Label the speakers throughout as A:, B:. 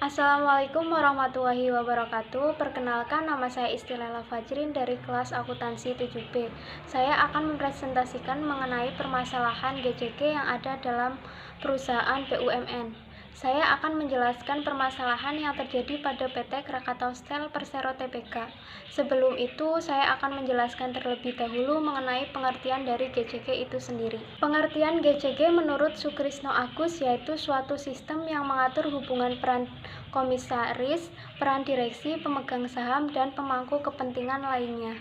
A: Assalamualaikum warahmatullahi wabarakatuh. Perkenalkan, nama saya Istilela Fajrin dari kelas akuntansi 7B. Saya akan mempresentasikan mengenai permasalahan GCG yang ada dalam perusahaan BUMN. Saya akan menjelaskan permasalahan yang terjadi pada PT Krakatau Steel Persero Tbk. Sebelum itu, saya akan menjelaskan terlebih dahulu mengenai pengertian dari GCG itu sendiri. Pengertian GCG menurut Sukrisno Agus yaitu suatu sistem yang mengatur hubungan peran komisaris, peran direksi, pemegang saham, dan pemangku kepentingan lainnya.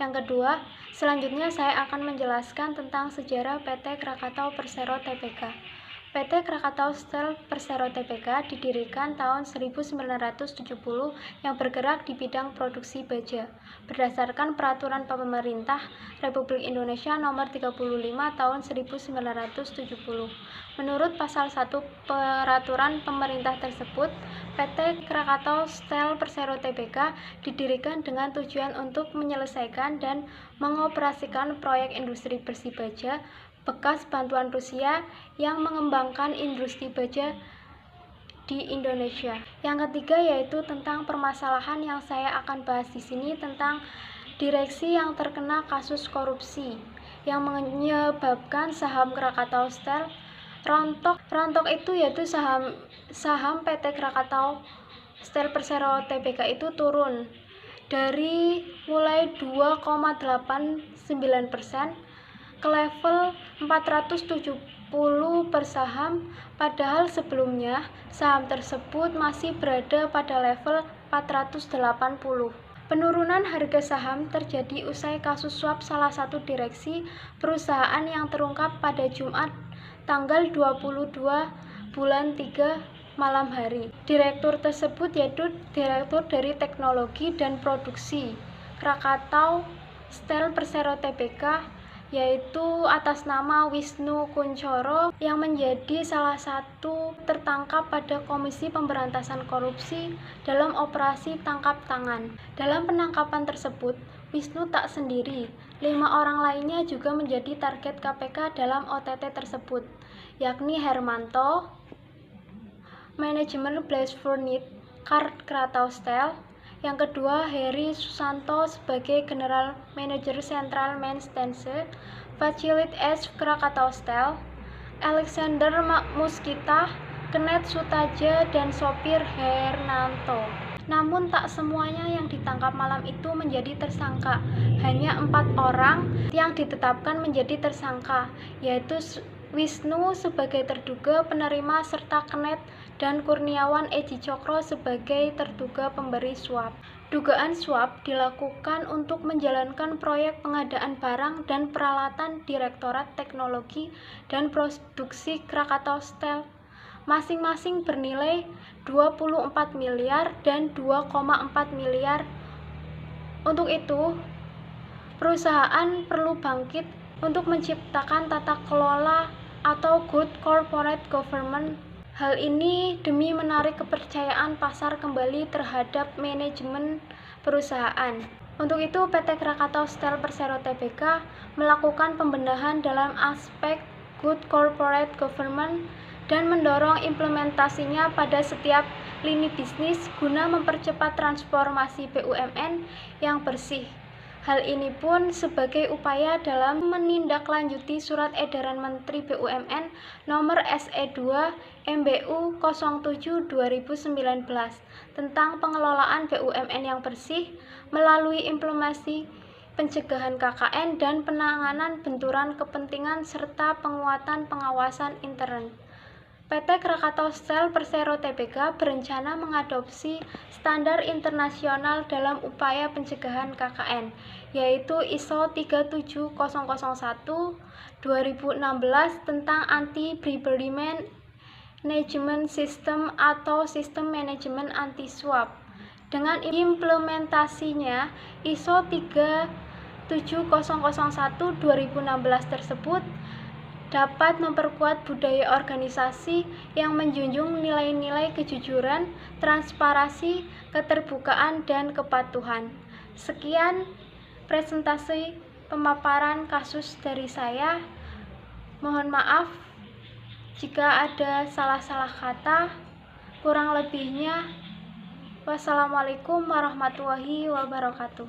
A: Yang kedua, selanjutnya saya akan menjelaskan tentang sejarah PT Krakatau Persero Tbk. PT Krakatau Steel Persero Tbk didirikan tahun 1970 yang bergerak di bidang produksi baja berdasarkan Peraturan Pemerintah Republik Indonesia Nomor 35 Tahun 1970. Menurut pasal 1 Peraturan Pemerintah tersebut, PT Krakatau Steel Persero Tbk didirikan dengan tujuan untuk menyelesaikan dan mengoperasikan proyek industri bersih baja bekas bantuan Rusia yang mengembangkan industri baja di Indonesia. Yang ketiga yaitu tentang permasalahan yang saya akan bahas di sini tentang direksi yang terkena kasus korupsi yang menyebabkan saham Krakatau Steel rontok itu yaitu saham PT Krakatau Steel Persero Tbk itu turun dari mulai 2,89% ke level 470 per saham, padahal sebelumnya saham tersebut masih berada pada level 480. Penurunan harga saham terjadi usai kasus suap salah satu direksi perusahaan yang terungkap pada Jumat tanggal 22 bulan 3 malam hari. Direktur tersebut yaitu Direktur dari Teknologi dan Produksi Krakatau Steel Persero Tbk, yaitu atas nama Wisnu Kunchoro yang menjadi salah satu tertangkap pada Komisi Pemberantasan Korupsi dalam operasi tangkap tangan. Dalam penangkapan tersebut, Wisnu tak sendiri, 5 orang lainnya juga menjadi target KPK dalam OTT tersebut, yakni Hermanto, manajemen Blast Furniture Krakatau Steel. Yang kedua, Heri Susanto sebagai General Manager Central Maintenance Facility S Krakatau Steel, Alexander Muskita, Kenet Sutaja, dan sopir Hernanto. Namun tak semuanya yang ditangkap malam itu menjadi tersangka. Hanya 4 orang yang ditetapkan menjadi tersangka, yaitu Wisnu sebagai terduga penerima serta Kenet dan Kurniawan Edi Cokro sebagai terduga pemberi suap. Dugaan suap dilakukan untuk menjalankan proyek pengadaan barang dan peralatan Direktorat Teknologi dan Produksi Krakatau Steel masing-masing bernilai 24 miliar dan 2,4 miliar. Untuk itu, perusahaan perlu bangkit untuk menciptakan tata kelola atau good corporate government. Hal ini demi menarik kepercayaan pasar kembali terhadap manajemen perusahaan. Untuk itu, PT Krakatau Steel Persero Tbk melakukan pembenahan dalam aspek good corporate government dan mendorong implementasinya pada setiap lini bisnis guna mempercepat transformasi BUMN yang bersih. Hal ini pun sebagai upaya dalam menindaklanjuti Surat Edaran Menteri BUMN Nomor SE2 MBU 07 2019 tentang pengelolaan BUMN yang bersih melalui implementasi pencegahan KKN dan penanganan benturan kepentingan serta penguatan pengawasan intern. PT Krakatau Steel Persero Tbk berencana mengadopsi standar internasional dalam upaya pencegahan KKN, yaitu ISO 37001 2016 tentang Anti-Bribery Management System atau Sistem Manajemen Anti Suap. Dengan implementasinya, ISO 37001 2016 tersebut dapat memperkuat budaya organisasi yang menjunjung nilai-nilai kejujuran, transparansi, keterbukaan, dan kepatuhan. Sekian presentasi pemaparan kasus dari saya. Mohon maaf jika ada salah-salah kata. Kurang lebihnya, wassalamualaikum warahmatullahi wabarakatuh.